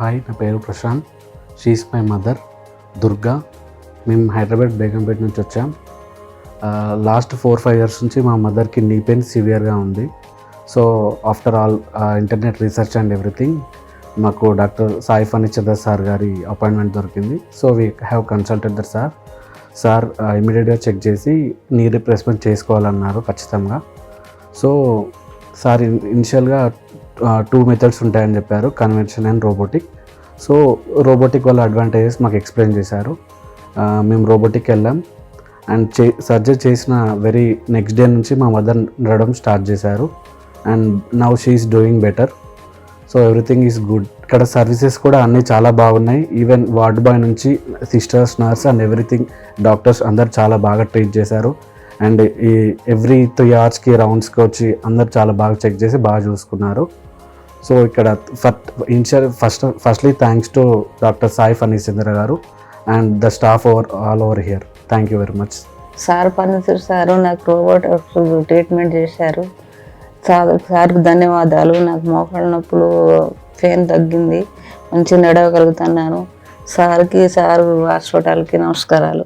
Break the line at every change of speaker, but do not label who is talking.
Hi, నా పేరు Prashant. She is my mother Durga. మేము హైదరాబాద్ బేగంపేట నుంచి వచ్చాం. లాస్ట్ 4-5 ఇయర్స్ నుంచి మా మదర్కి నీ పెయిన్ సివియర్గా ఉంది. So after all internet research and everything మాకు డాక్టర్ సాయి ఫణిచంద్ర సార్ గారి అపాయింట్మెంట్ దొరికింది. So we have consulted the sir ఇమీడియట్గా చెక్ చేసి నీ రిప్లేస్మెంట్ చేసుకోవాలన్నారు ఖచ్చితంగా. సో సార్ ఇనిషియల్గా 2 మెథడ్స్ ఉంటాయని చెప్పారు, convention and robotic. So robotic వల్ల అడ్వాంటేజెస్ మాకు ఎక్స్ప్లెయిన్ చేశారు. మేము రోబోటిక్ వెళ్ళాం అండ్ సర్జరీ చేసిన వెరీ నెక్స్ట్ డే నుంచి మా మదర్ నడవడం స్టార్ట్ చేశారు. And now she is doing better. So everything is good. ఇక్కడ సర్వీసెస్ కూడా అన్నీ చాలా బాగున్నాయి. ఈవెన్ వార్డ్ బాయ్ నుంచి sisters, nurse and everything, doctors అందరు చాలా బాగా ట్రీట్ చేశారు. అండ్ ఈ ఎవ్రీ 3 అవర్స్కి రౌండ్స్కి వచ్చి అందరు చాలా బాగా చెక్ చేసి బాగా చూసుకున్నారు. సో ఇక్కడ firstly thanks to doctor Sai Phanichandra గారు and the staff all over here. Thank you very much.
Sir Phanichandra sir నాకు రోబోట్ ట్రీట్మెంట్ చేశారు. సార్కి ధన్యవాదాలు. నాకు మోకాళ్ళ నొప్పులు పెయిన్ తగ్గింది, మంచిగా నడవగలుగుతున్నాను. సార్ హాస్పిటల్కి నమస్కారాలు.